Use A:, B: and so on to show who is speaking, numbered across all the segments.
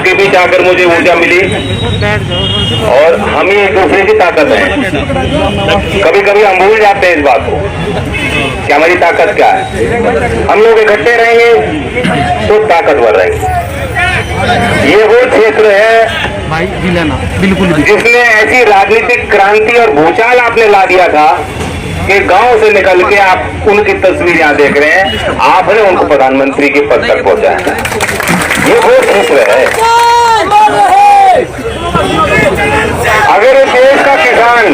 A: आपके बीच आकर मुझे ऊर्जा मिली और हम ही एक दूसरे की ताकत है। कभी कभी हम भूल जाते हैं इस बात को कि हमारी ताकत क्या है। हम लोग इकट्ठे रहेंगे तो ताकतवर रहेंगे। ये वो क्षेत्र है
B: भाई बिल्कुल
A: जिसने ऐसी राजनीतिक क्रांति और भूचाल आपने ला दिया था कि गांव से निकल के आप उनकी तस्वीर यहाँ देख रहे हैं, आपने उनको प्रधानमंत्री के पद तक पहुंचाया। ये वो क्षेत्र है। अगर इस देश का किसान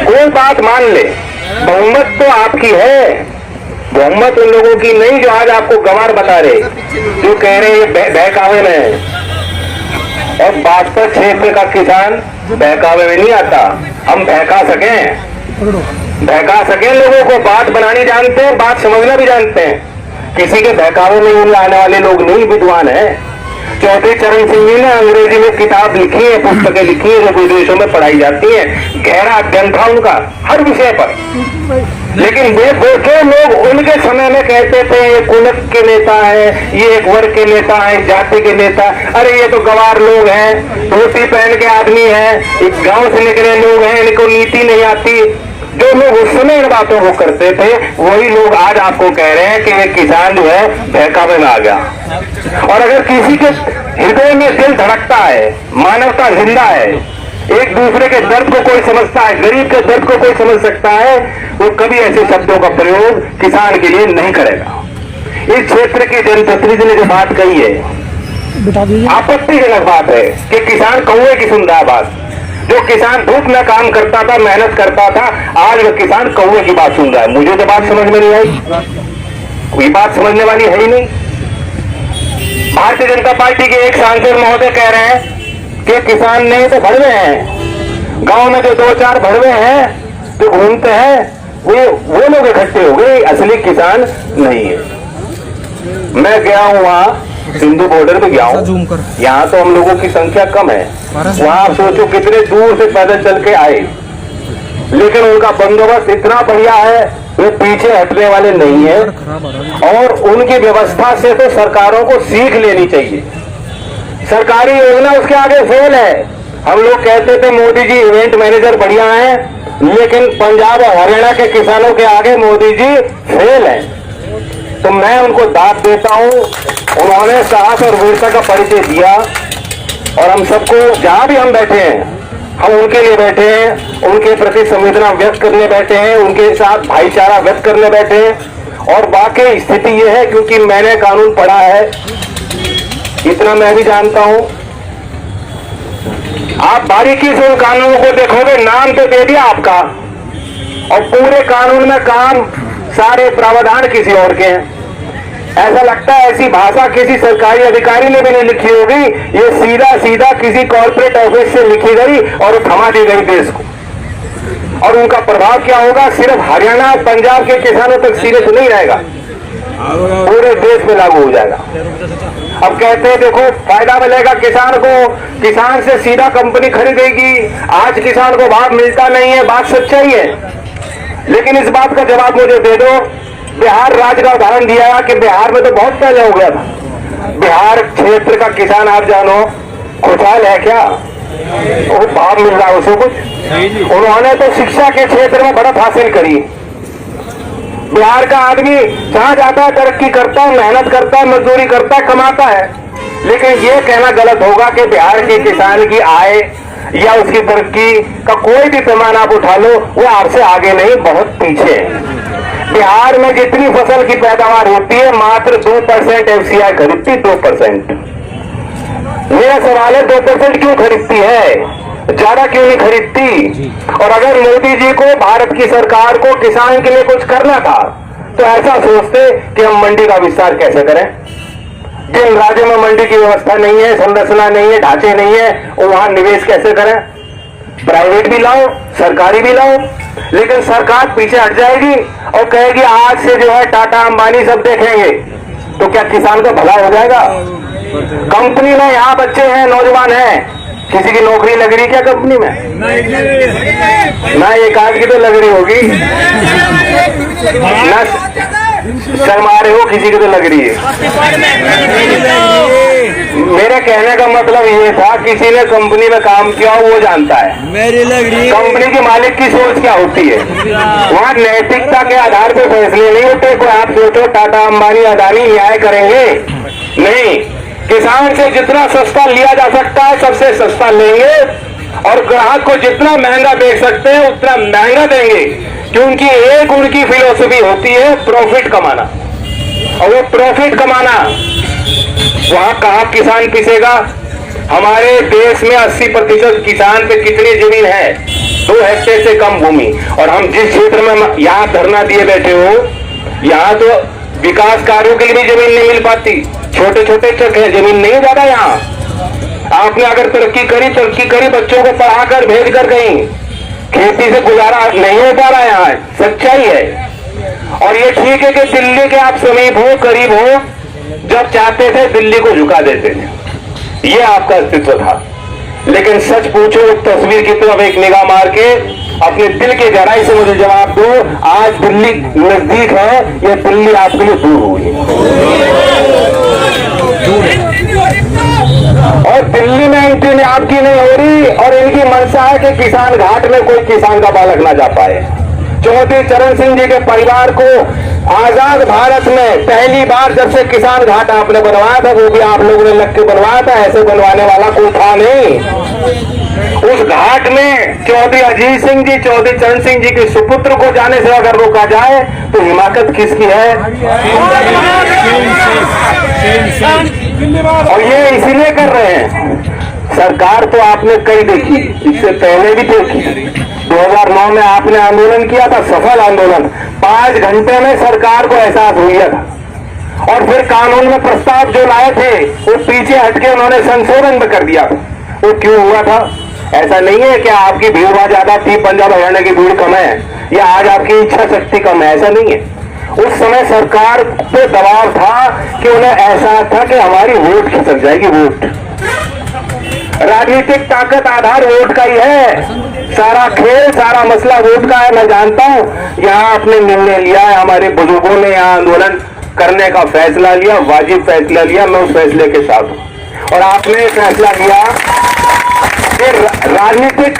A: कोई बात मान ले, बहुमत तो आपकी है, बहुमत उन लोगों की नहीं जो आज आपको गंवार बता रहे, जो कह रहे हैं बहकावे में है। और बागपत क्षेत्र का किसान बहकावे में नहीं आता। हम बहका सकें लोगों को, बात बनानी जानते हैं, बात समझना भी जानते हैं। किसी के बहकावे में आने वाले लोग नहीं विद्वान हैं। चौधरी चरण सिंह जी ने अंग्रेजी में किताब लिखी है, पुस्तकें लिखी है जो विदेशों में पढ़ाई जाती है। गहरा अध्ययन था उनका हर विषय पर। लेकिन वे जो लोग उनके समय में कहते थे ये कुलक के नेता है, ये एक वर्ग के नेता है, जाति के नेता, अरे ये तो गवार लोग हैं, धोती पहन के आदमी है, एक गांव से निकले लोग हैं, इनको नीति नहीं आती। जो लोग उस समय इन बातों को करते थे वही लोग आज आपको कह रहे हैं कि ये किसान जो है बहकावे में आ गया। और अगर किसी के हृदय में दिल धड़कता है, मानवता जिंदा है, एक दूसरे के दर्द को कोई समझता है, गरीब के दर्द को कोई समझ सकता है, वो कभी ऐसे शब्दों का प्रयोग किसान के लिए नहीं करेगा। इस क्षेत्र के जनप्रतिनिधि ने जो बात कही है आपत्तिजनक बात है कि किसान कौवे की सुन रहा है बात। जो किसान धूप में काम करता था, मेहनत करता था, आज वो किसान कौवे की बात सुन रहा है। मुझे तो बात समझ में नहीं आई, कोई बात समझने वाली है ही नहीं। भारतीय जनता पार्टी के एक सांसद महोदय कह रहे हैं कि किसान नहीं तो भड़वे हैं, गांव में जो 2-4 भड़वे हैं जो घूमते हैं वो लोग इकट्ठे हो गए, असली किसान नहीं है। मैं गया हूं वहां, सिंधु बॉर्डर पे गया हूं, यहाँ तो हम लोगों की संख्या कम है, वहां सोचो कितने दूर से पैदल चल के आए, लेकिन उनका बंदोबस्त इतना बढ़िया है, वे पीछे हटने वाले नहीं है। और उनकी व्यवस्था से तो सरकारों को सीख लेनी चाहिए। सरकारी योजना उसके आगे फेल है। हम लोग कहते थे मोदी जी इवेंट मैनेजर बढ़िया हैं, लेकिन पंजाब और हरियाणा के किसानों के आगे मोदी जी फेल है। तो मैं उनको दाद देता हूं, उन्होंने साहस और वीरता का परिचय दिया। और हम सबको जहां भी हम बैठे हैं, हम उनके लिए बैठे हैं, उनके प्रति संवेदना व्यक्त करने बैठे हैं, उनके साथ भाईचारा व्यक्त करने बैठे हैं। और वाकई स्थिति यह है, क्योंकि मैंने कानून पढ़ा है, इतना मैं भी जानता हूं। आप बारीकी से उन कानूनों को देखोगे, नाम तो दे दिया आपका और पूरे कानून में काम सारे प्रावधान किसी और के हैं। ऐसा लगता है ऐसी भाषा किसी सरकारी अधिकारी ने भी नहीं लिखी होगी, ये सीधा सीधा किसी कॉर्पोरेट ऑफिस से लिखी गई और थमा दी गई देश को। और उनका प्रभाव क्या होगा, सिर्फ हरियाणा और पंजाब के किसानों तक सीमित नहीं रहेगा, पूरे देश में लागू हो जाएगा। अब कहते हैं देखो फायदा मिलेगा किसान को, किसान से सीधा कंपनी खरीदेगी, आज किसान को भाव मिलता नहीं है, बात सच्चाई है। लेकिन इस बात का जवाब मुझे दे दो, बिहार राज्य का उदाहरण दिया कि बिहार में तो बहुत पहले हो गया था। बिहार क्षेत्र का किसान आप जानो खुशहाल है क्या, वो भाव मिल रहा है उसे कुछ। उन्होंने तो शिक्षा के क्षेत्र में बढ़त हासिल करी। बिहार का आदमी जहां जाता है तरक्की करता है, मेहनत करता है, मजदूरी करता है, कमाता है। लेकिन ये कहना गलत होगा कि बिहार के किसान की आय या उसकी तरक्की का कोई भी पैमाना आप उठा लो, वो आपसे आगे नहीं, बहुत पीछे है। बिहार में जितनी फसल की पैदावार होती है मात्र 2% एफसीआई खरीदती, 2%। मेरा सवाल है 2% क्यों खरीदती है, ज्यादा क्यों नहीं खरीदती? और अगर मोदी जी को, भारत की सरकार को किसान के लिए कुछ करना था तो ऐसा सोचते कि हम मंडी का विस्तार कैसे करें। जिन राज्यों में मंडी की व्यवस्था नहीं है, संरचना नहीं है, ढांचे नहीं है, वहां निवेश कैसे करें। प्राइवेट भी लाओ, सरकारी भी लाओ, लेकिन सरकार पीछे हट जाएगी और कहेगी आज से जो है टाटा अंबानी सब देखेंगे, तो क्या किसान का भला हो जाएगा? कंपनी में यहाँ बच्चे हैं, नौजवान हैं, किसी की नौकरी लग रही क्या कंपनी में? ना एक आध की तो लग रही होगी, ना शर्मा रहे हो, किसी की तो लग रही है। मतलब ये था, किसी ने कंपनी में काम किया वो जानता है
B: मेरी लग रही
A: कंपनी के मालिक की सोच क्या होती है। वहाँ नैतिकता के आधार पर फैसले नहीं होते। कोई आप सोचो टाटा अंबानी अदानी न्याय करेंगे? नहीं, किसान से जितना सस्ता लिया जा सकता है सबसे सस्ता लेंगे और ग्राहक को जितना महंगा बेच सकते हैं उतना महंगा देंगे, क्योंकि एक उनकी फिलॉसफी होती है प्रॉफिट कमाना। और वो प्रॉफिट कमाना वहां कहाँ किसान पिसेगा? हमारे देश में 80% किसान पे कितनी जमीन है? 2 हेक्टेयर से कम भूमि। और हम जिस क्षेत्र में यहाँ धरना दिए बैठे हो, यहाँ तो विकास कार्यों के लिए भी जमीन नहीं मिल पाती। छोटे छोटे चक है, जमीन नहीं ज्यादा यहाँ। आपने अगर तरक्की करी, बच्चों को पढ़ाकर भेज कर कहीं खेती से गुजारा नहीं हो पा रहा है। यहाँ सच्चाई है। और ये ठीक है कि दिल्ली के आप समीप हो, करीब हो, जब चाहते थे दिल्ली को झुका देते थे, ये आपका अस्तित्व था। लेकिन सच पूछो, तस्वीर की तरफ एक निगाह मार के अपने दिल की गहराई से मुझे जवाब दो, आज दिल्ली नजदीक है या दिल्ली आपके लिए दूर हुई है? और दिल्ली में एंट्री आपकी नहीं हो रही, और इनकी मंशा है कि किसान घाट में कोई किसान का बालक ना जा पाए। चौधरी चरण सिंह जी के परिवार को आजाद भारत में पहली बार जब से किसान घाट आपने बनवाया था, वो भी आप लोगों ने लग के बनवाया था, ऐसे बनवाने वाला कोई था नहीं। उस घाट में चौधरी अजीत सिंह जी, चौधरी चरण सिंह जी के सुपुत्र को जाने से अगर रोका जाए तो हिमाकत किसकी है? और ये इसीलिए कर रहे हैं। सरकार तो आपने कई देखी, इससे पहले भी देखी। 2009 में आपने आंदोलन किया था, सफल आंदोलन। 5 घंटे में सरकार को एहसास हो गया था। और फिर कानून में प्रस्ताव जो लाए थे वो पीछे हटके उन्होंने संशोधन भी कर दिया। वो क्यों हुआ था? ऐसा नहीं है कि आपकी भीड़ वहां ज्यादा थी, पंजाब हरियाणा की भीड़ कम है, या आज आपकी इच्छा शक्ति कम है, ऐसा नहीं है। उस समय सरकार पे दबाव था कि उन्हें एहसास था कि हमारी वोट खिसक जाएगी। वोट, राजनीतिक ताकत आधार वोट का ही है। सारा खेल, सारा मसला वोट का है। मैं जानता हूं यहाँ आपने निर्णय लिया है, हमारे बुजुर्गों ने यहाँ आंदोलन करने का फैसला लिया, वाजिब फैसला लिया, मैं उस फैसले के साथ हूं। और आपने फैसला किया कि राजनीतिक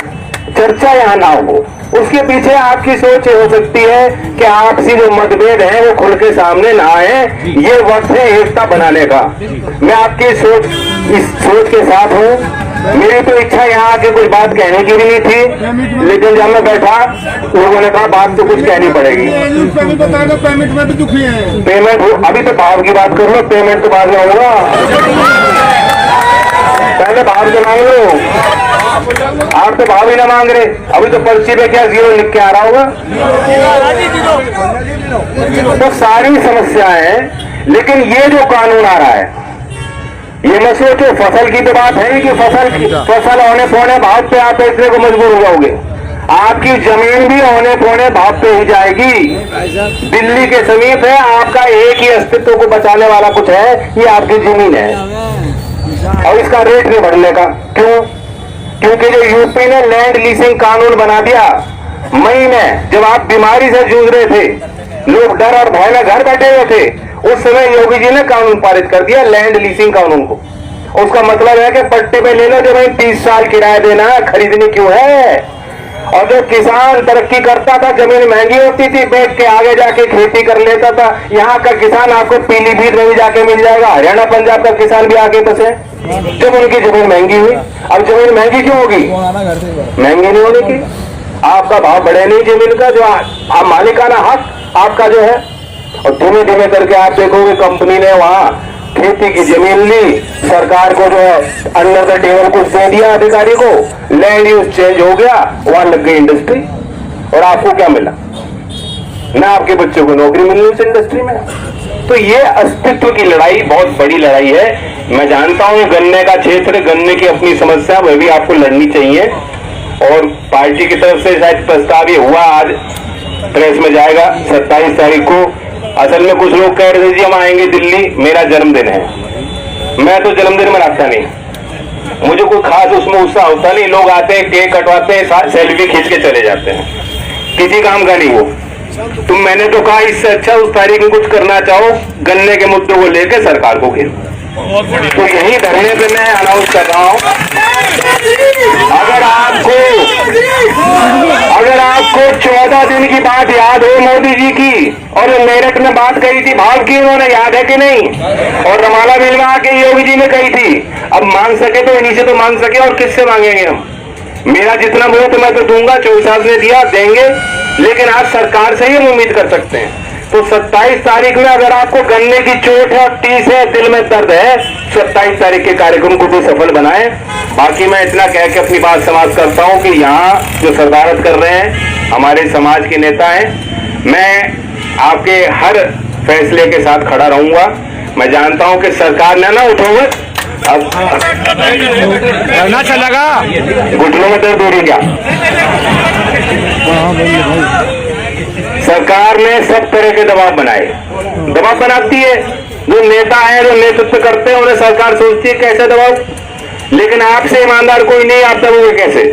A: चर्चा यहाँ ना हो। उसके पीछे आपकी सोच हो सकती है कि आपसी जो मतभेद हैं वो खुल के सामने ना आए। ये वक्त है एकता बनाने का। मैं आपकी सोच, इस सोच के साथ हूँ। मेरी तो इच्छा यहाँ आके कोई बात कहने की भी नहीं थी, लेकिन जब मैं बैठा लोगों ने कहा बात तो कुछ कहनी पड़ेगी।
B: पेमेंट में भी दुखी है।
A: पेमेंट अभी तो भाव की बात कर लो, पेमेंट तो बाद में होगा। पहले भाव से मांग लो। आप तो भाव ही ना मांग रहे। अभी तो पर्ची पे क्या 0 लिख के आ रहा होगा। तो सारी समस्याएं हैं। लेकिन ये जो कानून आ रहा है, ये मत सोचो फसल की तो बात है कि फसल होने पौने भाव पे आप बेचने को मजबूर हो जाओगे। आपकी जमीन भी होने पौने भाव पे ही जाएगी। दिल्ली के समीप है, आपका एक ही अस्तित्व को बचाने वाला कुछ है, ये आपकी जमीन है। और इसका रेट नहीं बढ़ने का। क्यों? क्योंकि जो यूपी ने लैंड लीजिंग कानून बना दिया मई में, जब आप बीमारी से जूझ रहे थे, लोग डर और भय में घर बैठे हुए थे, उस समय योगी जी ने कानून पारित कर दिया, लैंड लीजिंग कानून को। उसका मतलब है कि पट्टे पे ले लो, जो भाई 30 साल किराया देना, खरीदनी क्यों है? और जो किसान तरक्की करता था, जमीन महंगी होती थी, बेच के आगे जाके खेती कर लेता था। यहाँ का किसान आपको पीलीभीत में भी जाके मिल जाएगा, हरियाणा पंजाब का किसान भी आगे बसे, जब उनकी जमीन महंगी हुई। अब जमीन महंगी क्यों होगी? महंगी नहीं होने की, आपका भाव बढ़े नहीं जमीन का, जो आप मालिकाना हक आपका जो है। और धीमे धीमे करके आप देखोगे कंपनी ने वहां खेती की जमीन ली, सरकार को जो है अंडर द टेबल कुछ दे दिया अधिकारी को, लैंड यूज चेंज हो गया, वहां लग गई इंडस्ट्री। और आपको क्या मिला? ना आपके बच्चों को नौकरी मिलनी उस इंडस्ट्री में। तो ये अस्तित्व की लड़ाई बहुत बड़ी लड़ाई है। मैं जानता हूं गन्ने का क्षेत्र, गन्ने की अपनी समस्या, वह भी आपको लड़नी चाहिए। और पार्टी की तरफ से शायद प्रस्ताव ये हुआ, आज प्रेस में जाएगा 27 तारीख को। असल में कुछ लोग कह रहे थे जी हम आएंगे दिल्ली, मेरा जन्मदिन है। मैं तो जन्मदिन मनाता नहीं, मुझे कोई खास उसमें उत्साह होता नहीं। लोग आते हैं, केक कटवाते हैं, सेल्फी खींच के चले जाते हैं, किसी काम का नहीं वो। तो मैंने तो कहा इससे अच्छा उस तारीख में कुछ करना चाहो, गन्ने के मुद्दों को लेकर सरकार को घेरो। तो यही धरने पे मैं अनाउंस कर रहा हूं, अगर आपको 14 दिन की बात याद हो मोदी जी की, और मेरठ में बात कही थी, भाव की उन्होंने, याद है कि नहीं? और रमाला बिल में आके योगी जी ने कही थी, अब मांग सके तो इन्हीं से तो मांग सके, और किससे मांगेंगे हम? मेरा जितना मुंह तो मैं तो दूंगा, 24 ने दिया, देंगे, लेकिन आज सरकार से ही हम उम्मीद कर सकते हैं। तो 27 तारीख में अगर आपको गन्ने की चोट है, 30 है, दिल में दर्द है, 27 तारीख के कार्यक्रम को भी सफल बनाएं। बाकी मैं इतना कह के अपनी बात समाप्त करता हूं कि यहाँ जो सरदारत कर रहे हैं हमारे समाज के नेता हैं, मैं आपके हर फैसले के साथ खड़ा रहूंगा। मैं जानता हूं कि सरकार ने ना उठोगे, अब
B: ना चलेगा।
A: घुटनों में दर्द हो रही क्या? सरकार ने सब तरह के दबाव बनाए, दबाव बनाती है, जो नेता है, जो नेतृत्व करते हैं, उन्हें सरकार सोचती है कैसे दबाव, लेकिन आपसे ईमानदार कोई नहीं, आप दबोगे कैसे?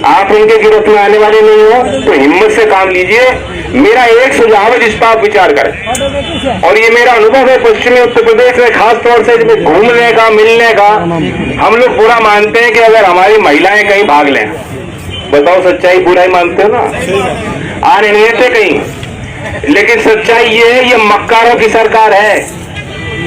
A: आप इनके गिरफ्त में आने वाले नहीं हो, तो हिम्मत से काम लीजिए। मेरा एक सुझाव है जिस पर आप विचार करें, और ये मेरा अनुभव है पश्चिमी उत्तर प्रदेश में, खास तौर से घूमने का, मिलने का। हम लोग बुरा मानते हैं कि अगर हमारी महिलाएं कहीं भाग लें, बताओ सच्चाई, बुराई मानते हो ना, आने नहीं देते कहीं, लेकिन सच्चाई ये है, ये मक्कारों की सरकार है।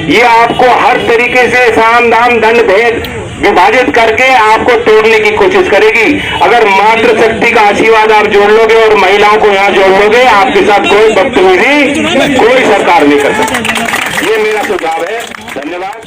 A: ये आपको हर तरीके से साम दाम दंड भेद विभाजित करके आपको तोड़ने की कोशिश करेगी। अगर मातृ शक्ति का आशीर्वाद आप जोड़ लोगे और महिलाओं को यहाँ जोड़ लोगे, आपके साथ कोई बदतमीजी कोई सरकार नहीं कर सकती। ये मेरा सुझाव है। धन्यवाद।